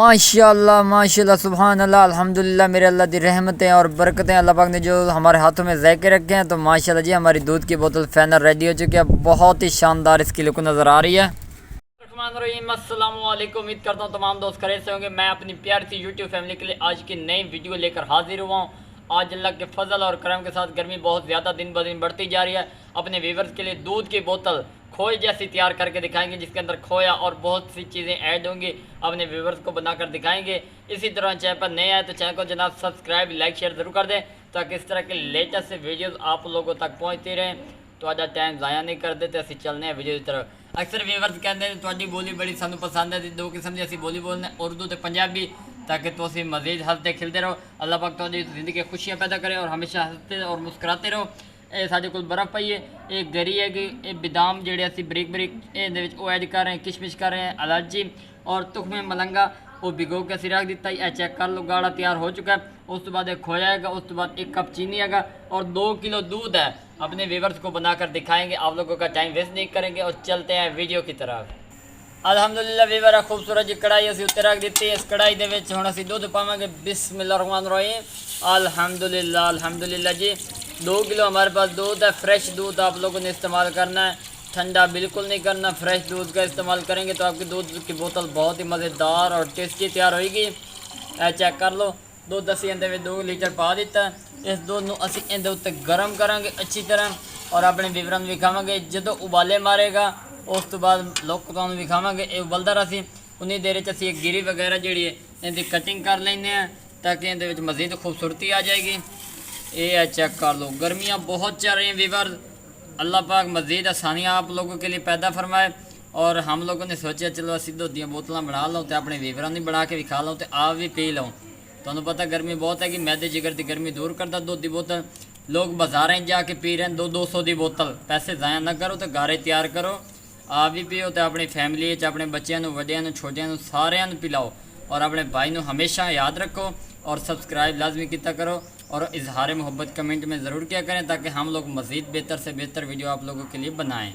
माशाल्लाह माशाल्लाह सुभान अल्लाह अल्हम्दुलिल्लाह। मेरे अल्लाह की रहमतें और बरकतें अल्लाह पाक ने जो हमारे हाथों में ज़ायके रखे हैं। तो माशाल्लाह जी हमारी दूध की बोतल फाइनल रेडी हो चुकी है। बहुत ही शानदार इसकी लुक नज़र आ रही है। अस्सलाम वालेकुम, उम्मीद करता हूँ तमाम दोस्त खैरियत से होंगे। मैं अपनी प्यारी सी यूट्यूब फैमिली के लिए आज की नई वीडियो लेकर हाजिर हुआ हूँ। आज अल्लाह के फजल और करम के साथ गर्मी बहुत ज़्यादा दिन ब दिन बढ़ती जा रही है। अपने व्यूवर्स के लिए दूध की बोतल खोए जैसी तैयार करके दिखाएंगे, जिसके अंदर खोया और बहुत सी चीज़ें ऐड होंगी। अपने व्यूवर्स को बनाकर दिखाएंगे। इसी तरह चैनल पर नए आए तो चैनल को जनाब सब्सक्राइब लाइक शेयर ज़रूर कर दें, ताकि इस तरह के लेटेस्ट से वीडियोज़ आप लोगों तक पहुँचती रहें। तो आज टाइम ज़ाया नहीं कर देते, असं चलने हैं वीडियो की तरफ। अक्सर व्यूवर्स कहते हैं तुहाडी बोली बड़ी सानू पसंद है। दो किस्म की असी बोली बोलने, उर्दू तो पंजाबी, ताकि तो असी मजीद हंसते खिलते रहो। अल्लाह पाक तुहाडी ज़िंदगी खुशियाँ पैदा करे और हमेशा हंसते और मुस्कुराते रहो। ये साढ़े कोल बर्फ़ पई है, ये गरी है कि ये बादाम जेडे असी बरीक बरीक ऐड कर रहे हैं, किशमिश कर रहे हैं, इलायची और तुखमे मलंगा वो भिगो के असी रख दिता। यह चेक कर लो, गाढ़ा तैयार हो चुका है। उस तो बाद एक खोया है, उस तो बाद 1 कप चीनी है और 2 किलो दूध है। अपने व्यूवर्स को बनाकर दिखाएंगे, आप लोगों का टाइम वेस्ट नहीं करेंगे और चलते हैं वीडियो की तरफ। अल्हम्दुलिल्लाह व्यूवर, खूबसूरत जी कढ़ाई असी उत्ते रख दी। इस कढ़ाई दे विच हुण असी दुध पावांगे। बिस्मिल्लाहिर्रहमानिर्रहीम। अल्हम्दुलिल्लाह अल्हम्दुलिल्लाह जी। 2 किलो हमारे पास दूध है। फ्रेश दूध आप लोगों ने इस्तेमाल करना है, ठंडा बिल्कुल नहीं करना। फ्रेश दूध का इस्तेमाल करेंगे तो आपकी दूध की बोतल बहुत ही मज़ेदार और टेस्टी तैयार होएगी। चेक कर लो, दूध असी इहदे 2 लीटर पा दिता। इस दूध नूं असी इहदे उत्ते गर्म करांगे अच्छी तरह और अपने व्यूवरां नूं विखावांगे। जदों उबाले मारेगा उस तो बाद लोग तुहानूं विखावांगे। ये उबलदा रही उन्नी देर असी एक गिरी वगैरह जिहड़ी है इहदी कटिंग कर लैंदे हैं, ताकि इहदे विच मज़ीद खूबसूरती आ जाएगी। ये है, चेक कर लो। गर्मियाँ बहुत चल रही हैं व्यूवर, अल्लाह पाक मज़ीद आसानियाँ आप लोगों के लिए पैदा फरमाए। और हम लोगों ने सोचा चलो असी दूध दी बोतलें बना लो तो अपने व्यूवरां दी बना के विखा लो तो आप भी पी लो। तुहानूं पता गर्मी बहुत है कि मैदे जिगर की गर्मी दूर करता दूध की बोतल। लोग बाजारें जाके पी रहे हैं 200 की बोतल। पैसे ज़ाया ना करो तो घरे तैयार करो, आप भी पियो तो अपनी फैमिली अपने बच्चों वड्डियां छोटियां सारियां पिलाओ। और अपने भाई नूं हमेशा याद रखो और सब्सक्राइब लाजमी किया करो और इजहार मोहब्बत कमेंट में ज़रूर किया करें, ताकि हम लोग मज़ीद बेहतर से बेहतर वीडियो आप लोगों के लिए बनाएँ।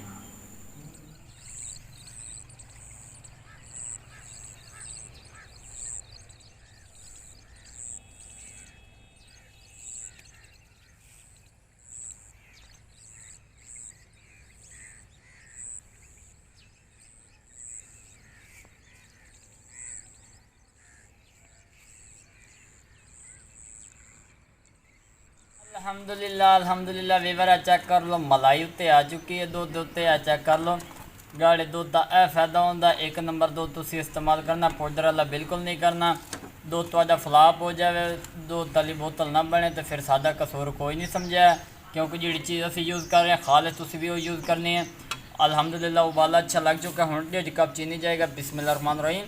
अल्हम्दुलिल्लाह अल्हम्दुलिल्लाह व्यूवर, चेक कर लो, मलाई उत्ते आ चुकी है दूध उत्ते। चेक कर लो, गाढ़े दूध का यह फायदा होंदा। 1 नंबर दूध तुसी इस्तेमाल करना, पाउडर वाला बिल्कुल नहीं करना। दूध तुहाडा फ्लाप हो जाए, दूध वाली बोतल ना बने तो फिर सादा कसूर कोई नहीं समझा, क्योंकि जी चीज़ असी यूज़ कर रहे हैं खालिस तुसी भी वो यूज़ करनी है। अल्हम्दुलिल्लाह उबाला अच्छा लग चुका है। हुण 1.5 कप चीनी जाएगा। बिस्मिल्लाहिर्रहमानिर्रहीम।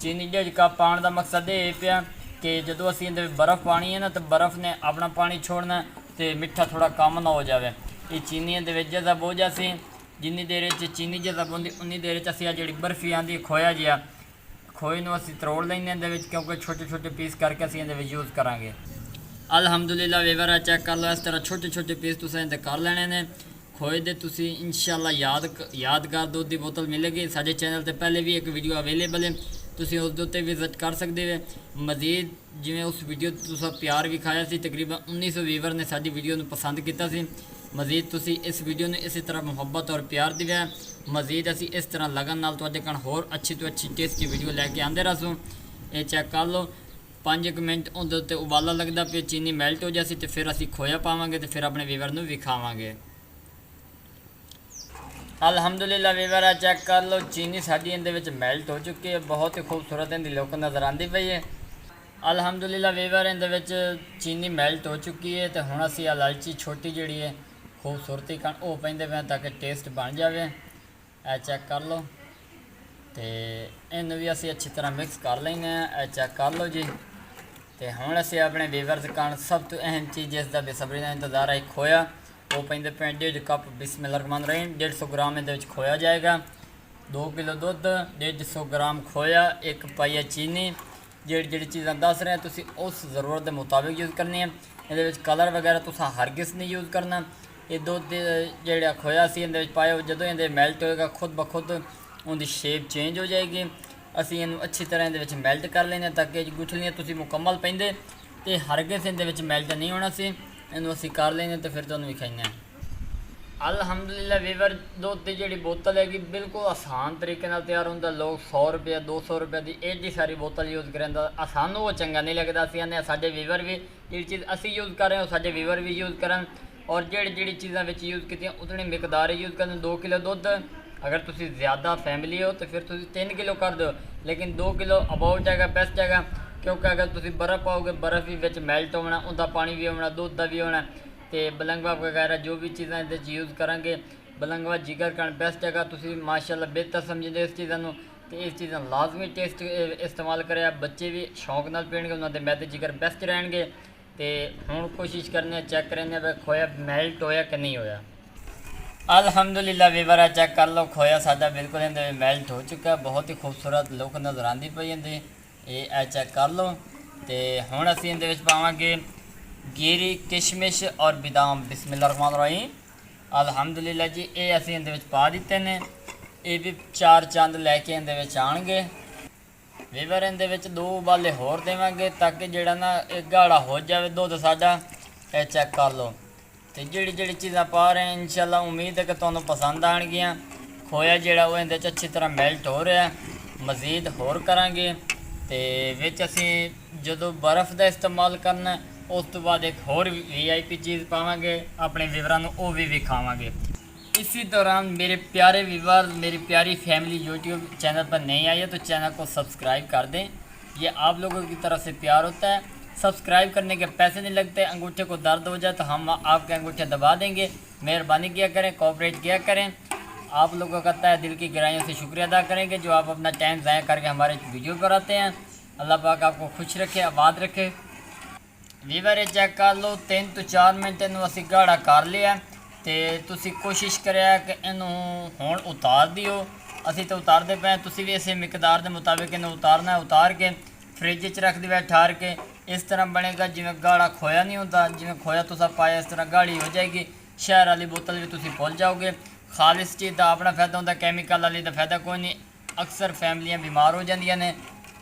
चीनी 1.5 कप पाने का मकसद ये पिया कि जो असी इहदे बर्फ़ पानी है ना तो बर्फ़ ने अपना पानी छोड़ना तो मिठा थोड़ा कम ना हो जाए। ये चीनी इहदे जज़ब हो जासी, जिन्नी देर चीनी जज़ब होंदी उन्नी देर असी जी बर्फ़ी आँदी खोया जिहा खोए नूं असी तरोड़ लैंदे इहदे, क्योंकि छोटे छोटे पीस करके असी इहदे यूज़ करांगे। अल्हम्दुलिल्लाह व्यूवर, चेक कर लो, इस तरह छोटे छोटे पीस तुसीं इहदे कर लेने ने खोए दे। तुसी इंशाअल्लाह यादगार दूध की बोतल मिलेगी। साडे चैनल ते पहले भी एक वीडियो अवेलेबल है, तुसी उस उत्ते विजिट कर सकते हो। मजीद जिवें उस वीडियो तुसा प्यार विखाया सी, तकरीबन 1900 व्यूवर ने साडी वीडियो नूं पसंद किया सी। मजीद तुसी इस वीडियो ने इसी तरह मुहब्बत और प्यार दिया। मजीद असी इस तरह लगन नाल तुहाडे कण होर अच्छी तो अच्छी टेस्टी वीडियो लैके आंदे रहसूँ। ये चेक कर लो, 5 मिनट उहदे उत्ते उबाला लगदा पे चीनी मैल्ट हो जासी तो फिर असी खोया पावांगे तो फिर अपने व्यूवर नूं विखावांगे। अल्हम्दुलिल्लाह व्यूवर, चेक कर लो, चीनी साडी इहदे विच मैल्ट हो चुकी है। बहुत ही खूबसूरत इहदी लुक नज़र आती पई है। अल्हम्दुलिल्लाह व्यूवर, इहदे विच चीनी मैल्ट हो चुकी है। तो हुण असी इलायची छोटी जिहड़ी है खूबसूरती कण वो पैंदे पे ताकि टेस्ट बन जाए। ए चेक कर लो, तो इनू भी असी अच्छी तरह मिक्स कर लेंगे। ए चेक कर लो जी। तो हुण असी अपने व्यूवर्स कण सब तो अहम चीज़ जिसका बेसब्री का इंतज़ार है, खोया वो पैंदे पे 1.5 कप। बिस्मिल्लाहिर्रहमानिर्रहीम। 150 ग्राम इहदे विच खोया जाएगा। 2 किलो दुध, 150 ग्राम खोया, 1 पाइया चीनी। जी चीज़ां दस रहे हैं तुसी उस ज़रूरत के मुताबिक यूज़ करनी है। ये कलर वगैरह तुसा हरगिज़ नहीं यूज़ करना। ये दुध जो खोया सी इहदे पाए जदों इहदे मैल्ट होएगा खुद ब खुद उनकी शेप चेंज हो जाएगी। ਅਸੀਂ ਇਹਨੂੰ ਅੱਛੀ ਤਰ੍ਹਾਂ ਇਹਦੇ ਵਿੱਚ ਮੈਲਟ ਕਰ ਲੈਂਦੇ ਤਾਂ ਕਿ ਗੁਠਲੀਆਂ ਤੁਸੀਂ ਮੁਕੰਮਲ ਪੈਂਦੇ ਤੇ ਹਰਗਿਜ਼ ਇਹਦੇ ਵਿੱਚ ਮੈਲਟ ਨਹੀਂ ਹੋਣਾ ਸੀ। ਇਹਨੂੰ ਅਸੀਂ ਕਰ ਲੈਂਦੇ ਤੇ ਫਿਰ ਤੁਹਾਨੂੰ ਵਿਖਾਈਆਂ। ਅਲਹਮਦੁਲਿਲਾ ਵੀਵਰ ਦੁੱਧ ਦੀ ਜਿਹੜੀ ਬੋਤਲ ਹੈਗੀ ਬਿਲਕੁਲ ਆਸਾਨ ਤਰੀਕੇ ਨਾਲ ਤਿਆਰ ਹੁੰਦਾ। ਲੋਕ 100 ਰੁਪਏ 200 ਰੁਪਏ ਦੀ ਐਡੀ ਸਾਰੀ ਬੋਤਲ ਯੂਜ਼ ਕਰਾਂਦਾ, ਸਾਨੂੰ ਉਹ ਚੰਗਾ ਨਹੀਂ ਲੱਗਦਾ। ਅਸੀਂ ਆਨੇ ਸਾਡੇ ਵੀਵਰ ਵੀ ਜਿਹੜੀ ਚੀਜ਼ ਅਸੀਂ ਯੂਜ਼ ਕਰ ਰਹੇ ਹਾਂ ਸਾਡੇ ਵੀਵਰ ਵੀ ਯੂਜ਼ ਕਰਨ, ਔਰ ਜਿਹੜੀ ਚੀਜ਼ਾਂ ਵਿੱਚ ਯੂਜ਼ ਕੀਤੀਆਂ ਉਤਨੀ ਮਿਕਦਾਰ ਯੂਜ਼ ਕਰਨ। 2 ਕਿਲੋ ਦੁੱਧ ਅਗਰ ਤੁਸੀਂ ਜ਼ਿਆਦਾ ਫੈਮਿਲੀ ਹੋ ਤਾਂ ਫਿਰ ਤੁਸੀਂ 3 ਕਿਲੋ ਕਰ ਦਿਓ, ਲੇਕਿਨ 2 ਕਿਲੋ ਅਬਾਊਟ ਹੈਗਾ, ਬੈਸਟ ਹੈਗਾ। ਕਿਉਂਕਿ ਅਗਰ ਤੁਸੀਂ ਬਰਫ਼ ਪਾਓਗੇ ਬਰਫ਼ ਵੀ ਵਿੱਚ ਮੈਲਟ ਹੋਣਾ, ਉਹਦਾ ਪਾਣੀ ਵੀ ਹੋਣਾ, ਦੁੱਧ ਦਾ ਵੀ ਹੋਣਾ ਤੇ ਬਲੰਗਵਾ ਵਗੈਰਾ ਜੋ ਵੀ ਚੀਜ਼ਾਂ ਇਹਦੇ 'ਚ ਯੂਜ਼ ਕਰਾਂਗੇ ਬਲੰਗਵਾ ਜਿਗਰ ਕਰਨ ਬੈਸਟ ਹੈਗਾ। ਤੁਸੀਂ ਮਾਸ਼ਾਅੱਲਾ ਬਿਹਤਰ ਸਮਝਦੇ ਇਸ ਚੀਜ਼ਾਂ ਨੂੰ ਤੇ ਇਸ ਚੀਜ਼ਾਂ ਲਾਜ਼ਮੀ ਟੇਸਟ ਇਸਤੇਮਾਲ ਕਰਿਆ। ਬੱਚੇ ਵੀ ਸ਼ੌਂਕ ਨਾਲ ਪੀਣਗੇ, ਉਹਨਾਂ ਦੇ ਮੈਦੇ ਜਿਗਰ ਬੈਸਟ ਰਹਿਣਗੇ। ਤੇ ਹੁਣ ਕੋਸ਼ਿਸ਼ ਕਰਨੇ ਚੈੱਕ ਕਰਨੇ ਵੀ ਖੋਇਆ ਮੈਲਟ ਹੋਇਆ ਕਿ ਨਹੀਂ ਹੋਇਆ। ਅਲਹਮਦੁਲਿਲਾ ਵੀਵਰ ਚੈੱਕ ਕਰ ਲਓ, ਖੋਇਆ ਸਾਡਾ ਬਿਲਕੁਲ ਇਹਦੇ ਮੈਲਟ ਹੋ ਚੁੱਕਾ। ਬਹੁਤ ਹੀ ਖੂਬਸੂਰਤ ਲੁੱਕ ਨਜ਼ਰ ਆਉਂਦੀ ਪਈ ਇਹਦੇ, ਇਹ ਚੈੱਕ ਕਰ ਲਓ। ਤੇ ਹੁਣ ਅਸੀਂ ਇਹਦੇ ਵਿੱਚ ਪਾਵਾਂਗੇ ਗੀਰੀ, ਕਿਸ਼ਮਿਸ਼ ਔਰ ਬਦਾਮ। ਬਿਸਮਿल्लाह रहमान रहीम। ਅਲਹਮਦੁਲਿਲਾ ਜੀ ਇਹ ਅਸੀਂ ਇਹਦੇ ਵਿੱਚ ਪਾ ਦਿੱਤੇ ਨੇ। ਇਹ ਵੀ 4 ਚੰਦ ਲੈ ਕੇ ਇਹਦੇ ਵਿੱਚ ਆਉਣਗੇ। ਵੀਵਰ ਇਹਦੇ ਵਿੱਚ 2 ਉਬਾਲੇ ਹੋਰ ਦੇਵਾਂਗੇ ਤਾਂ ਕਿ ਜਿਹੜਾ ਨਾ ਇਹ ਗਾੜਾ ਹੋ ਜਾਵੇ ਦੁੱਧ ਸਾਡਾ। ਇਹ ਚੈੱਕ ਕਰ ਲਓ। ਤੇ ਜਿਹੜੀ ਚੀਜ਼ਾਂ ਪਾ ਰਹੇ ਹਾਂ ਇਨਸ਼ਾਅੱਲਾ ਉਮੀਦ ਹੈ ਕਿ ਤੁਹਾਨੂੰ ਪਸੰਦ ਆਉਣਗੀਆਂ। ਖੋਇਆ ਜਿਹੜਾ ਉਹ ਇਹਦੇ 'ਚ ਅੱਛੀ ਤਰ੍ਹਾਂ ਮੈਲਟ ਹੋ ਰਿਹਾ। ਮਜ਼ੀਦ ਹੋਰ ਕਰਾਂਗੇ ਤੇ ਵਿੱਚ ਅਸੀਂ ਜਦੋਂ ਬਰਫ਼ ਦਾ ਇਸਤੇਮਾਲ ਕਰਨਾ ਉਸ ਤੋਂ ਬਾਅਦ ਇੱਕ ਹੋਰ VIP ਚੀਜ਼ ਪਾਵਾਂਗੇ ਆਪਣੇ ਵੀਵਰਾਂ ਨੂੰ, ਉਹ ਵੀ ਵਿਖਾਵਾਂਗੇ। इसी दौरान मेरे प्यारे व्यूअर, मेरी प्यारी फैमिली यूट्यूब चैनल पर नहीं आई है तो चैनल को सब्सक्राइब कर दें। ये आप लोगों की तरफ से प्यार होता है। सब्सक्राइब करने के पैसे नहीं लगते। अंगूठे को दर्द हो जाए तो हम आपके अंगूठे दबा देंगे। मेहरबानी किया करें, कोऑपरेट किया करें। आप लोगों का तहे दिल की गहराइयों से शुक्रिया अदा करेंगे जो आप अपना टाइम ज़ाया करके हमारे वीडियो पर आते हैं। अल्लाह पाक आपको खुश रखे, आबाद रखे। व्यूअर चेक कर लो, 3 ਤੋਂ 4 ਮਿੰਟ ਇਹਨੂੰ ਅਸੀਂ ਗਾੜਾ ਕਰ ਲਿਆ ਤੇ ਤੁਸੀਂ ਕੋਸ਼ਿਸ਼ ਕਰਿਆ ਕਿ ਇਹਨੂੰ ਹੁਣ ਉਤਾਰ ਦਿਓ। ਅਸੀਂ ਤਾਂ ਉਤਾਰਦੇ ਪਏ, ਤੁਸੀਂ ਵੀ ਇਸੇ ਮਿਕਦਾਰ ਦੇ ਮੁਤਾਬਿਕ ਇਹਨੂੰ ਉਤਾਰਨਾ। ਉਤਾਰ ਕੇ ਫਰਿੱਜ 'ਚ ਰੱਖ ਦਿਓ ਠਾਰ ਕੇ। ਇਸ ਤਰ੍ਹਾਂ ਬਣੇਗਾ ਜਿਵੇਂ ਗਾੜਾ ਖੋਇਆ ਨਹੀਂ ਹੁੰਦਾ, ਜਿਵੇਂ ਖੋਇਆ ਤੁਸੀਂ ਪਾਇਆ ਇਸ ਤਰ੍ਹਾਂ ਗਾੜੀ ਹੋ ਜਾਏਗੀ। ਸ਼ਹਿਰ ਵਾਲੀ ਬੋਤਲ ਵੀ ਤੁਸੀਂ ਭੁੱਲ ਜਾਓਗੇ। ਖਾਲਿਸ ਚੀਜ਼ ਦਾ ਆਪਣਾ ਫਾਇਦਾ ਹੁੰਦਾ, ਕੈਮੀਕਲ ਵਾਲੀ ਦਾ ਫਾਇਦਾ ਕੋਈ ਨਹੀਂ। ਅਕਸਰ ਫੈਮਲੀਆਂ ਬਿਮਾਰ ਹੋ ਜਾਂਦੀਆਂ ਨੇ।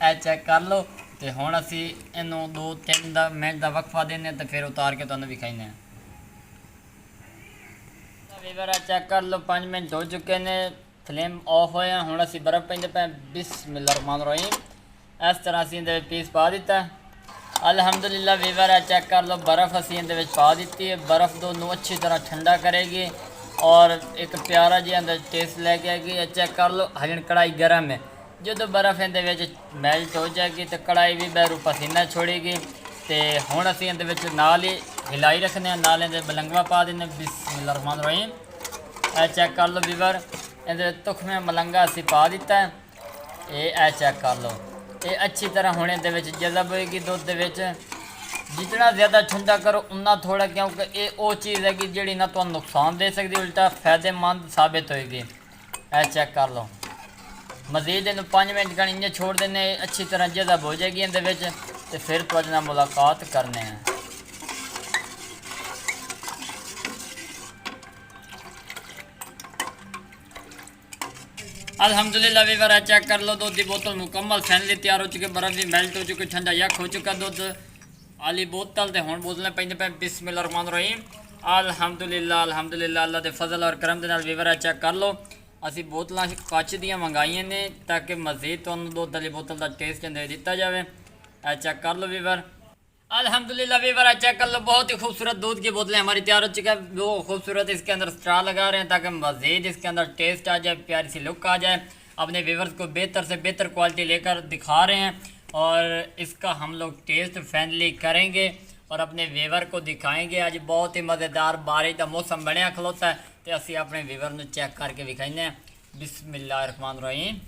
ਇਹ ਚੈੱਕ ਕਰ ਲਓ। ਤੇ ਹੁਣ ਅਸੀਂ ਇਹਨੂੰ 2-3 ਮਿੰਟ ਦਾ ਵਕਫਾ ਦਿੰਦੇ ਹਾਂ ਤੇ ਫਿਰ ਉਤਾਰ ਕੇ ਤੁਹਾਨੂੰ ਵਿਖਾਉਂਦੇ ਹਾਂ। ਵੀਵਰ ਚੈੱਕ ਕਰ ਲਓ, 5 ਮਿੰਟ ਹੋ ਚੁੱਕੇ ਨੇ, ਫਲੇਮ ਆਫ ਹੋਇਆ। ਹੁਣ ਅਸੀਂ ਬਰਫ਼ ਪੈਂਦੇ ਪਏ। ਬਿਸਮਿल्लाह रहमान रहीम। ਇਸ ਤਰ੍ਹਾਂ ਅਸੀਂ ਇਹਦੇ ਵਿੱਚ ਪੀਸ ਪਾ ਦਿੱਤਾ। ਅਲਹਮਦੁਲਿਲਾ ਵੀਵਰ ਚੈੱਕ ਕਰ ਲਓ, ਬਰਫ਼ ਅਸੀਂ ਇਹਦੇ ਵਿੱਚ ਪਾ ਦਿੱਤੀ ਹੈ। ਬਰਫ਼ ਨੂੰ ਅੱਛੀ ਤਰ੍ਹਾਂ ਠੰਡਾ ਕਰੇਗੀ ਔਰ ਇੱਕ ਪਿਆਰਾ ਜਿਹਾ ਅੰਦਰ ਟੇਸਟ ਲੈ ਕੇ ਆਏਗੀ। ਇਹ ਚੈੱਕ ਕਰ ਲਓ। ਹਜੇ ਕੜਾਈ ਗਰਮ ਹੈ। ਜਦੋਂ ਬਰਫ਼ ਇਹਦੇ ਵਿੱਚ ਮੈਲਟ ਹੋ ਜਾਏਗੀ ਤਾਂ ਕੜਾਈ ਵੀ ਬਹਿਰੂ ਪਸੀਨਾ ਛੋੜੇਗੀ। ਤੇ ਹੁਣ ਅਸੀਂ ਇਹਦੇ ਵਿੱਚ ਨਾਲ ਹੀ ਹਿਲਾਈ ਰੱਖਦੇ ਹਾਂ, ਨਾਲ ਇਹਦੇ ਬਲੰਗਵਾ ਪਾ ਦਿੰਦੇ। ਬਿਸਮਿल्लाह रहमान रहीम। ਇਹ ਚੈੱਕ ਕਰ ਲਓ ਵੀਵਰ, ਇਹਦੇ ਤੁਖਮੇ ਮਲੰਗਾ ਅਸੀਂ ਪਾ ਦਿੱਤਾ। ਇਹ ਚੈੱਕ ਕਰ ਲਓ। ਇਹ ਅੱਛੀ ਤਰ੍ਹਾਂ ਹੁਣ ਇਹਦੇ ਵਿੱਚ ਜਜ਼ਬ ਹੋਏਗੀ ਦੁੱਧ ਦੇ ਵਿੱਚ। ਜਿਤਨਾ ਜ਼ਿਆਦਾ ਠੰਡਾ ਕਰੋ ਉਨਾ ਥੋੜ੍ਹਾ, ਕਿਉਂਕਿ ਇਹ ਉਹ ਚੀਜ਼ ਹੈਗੀ ਜਿਹੜੀ ਨਾ ਤੁਹਾਨੂੰ ਨੁਕਸਾਨ ਦੇ ਸਕਦੀ, ਉਲਟਾ ਫਾਇਦੇਮੰਦ ਸਾਬਿਤ ਹੋਏਗੀ। ਇਹ ਚੈੱਕ ਕਰ ਲਓ। ਮਜ਼ੀਦ ਇਹਨੂੰ 5 ਮਿੰਟ ਕਣ ਇੰਜੇ ਛੋੜ ਦਿੰਦੇ, ਅੱਛੀ ਤਰ੍ਹਾਂ ਜਜ਼ਬ ਹੋ ਜਾਏਗੀ ਇਹਦੇ ਵਿੱਚ ਤੇ ਫਿਰ ਤੁਹਾਡੇ ਨਾਲ ਮੁਲਾਕਾਤ ਕਰਨੇ हैं। अल्हम्दुलिल्लाह वीवर चेक कर लो, दूध की बोतल मुकम्मल फैनली तैयार हो चुकी, बर्फ भी मेल्ट हो चुकी, ठंडा यक हो चुका दुध वाली बोतल। तो हुण बोतलें पैंदे पे। बिस्मिल्लाह रहमान रहीम। अल्हम्दुलिल्लाह अल्हम्दुलिल्लाह अल्लाह के फजल और करम के नाल वीवर चेक कर लो। असी बोतलां कच दियां मंगाईਆਂ ने ताकि मजीद तुहानूं दुध वाली बोतल का टेस्ट दे दिता जाए। चेक कर लो वीवर। अल्हम्दुलिल्लाह वीवर चेक कर लो, बहुत ही खूबसूरत दूध की बोतलें हमारी तैयार हो चुकी है। वो खूबसूरत इसके अंदर स्ट्रा लगा रहे हैं ताकि मज़ीद इसके अंदर टेस्ट आ जाए, प्यारी सी लुक आ जाए। अपने व्यूवर्स को बेहतर से बेहतर क्वालिटी लेकर दिखा रहे हैं और इसका हम लोग टेस्ट फैनली करेंगे और अपने व्यूवर को दिखाएंगे। आज बहुत ही मज़ेदार बारिश का मौसम बनया खलोता है तो असी अपने व्यूवर को चेक करके दिखाएंगे। बिस्मिल्लाह रहमान रहीम।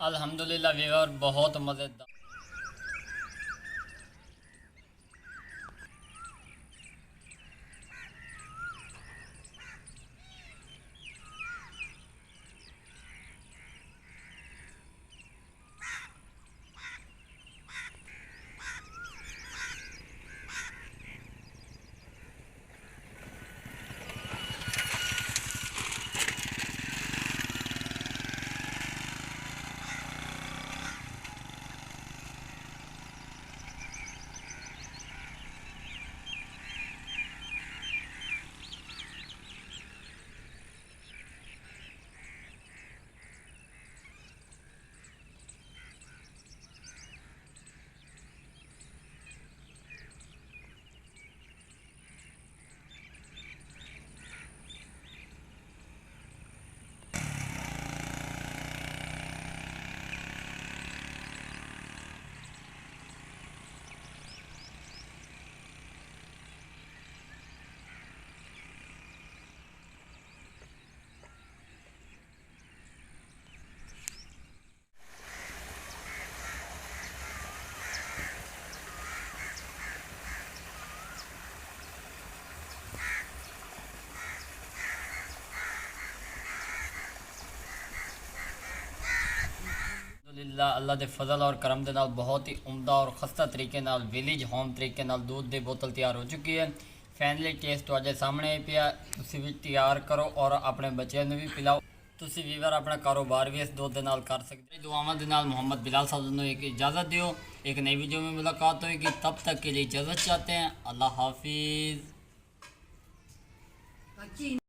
अल्हम्दुलिल्लाह व्यूअर बहुत मज़ेदार। अल्लाह के फजल और करम के नाल बहुत ही उमदा और खस्ता तरीके नाल विलेज होम तरीके नाल दूध की बोतल तैयार हो चुकी है। फाइनली टेस्ट तुहाडे सामने पिया, तुसी भी तैयार करो और अपने बच्चों को भी पिलाओ। तुसी वीवर अपना कारोबार भी इस दूध के नाल कर सकते। दुआवां दे नाल मोहम्मद बिलाल साहब को एक इजाज़त दियो। एक नई वीडियो में मुलाकात होगी, तब तक के लिए इजाज़त चाहते हैं। अल्लाह हाफिज़।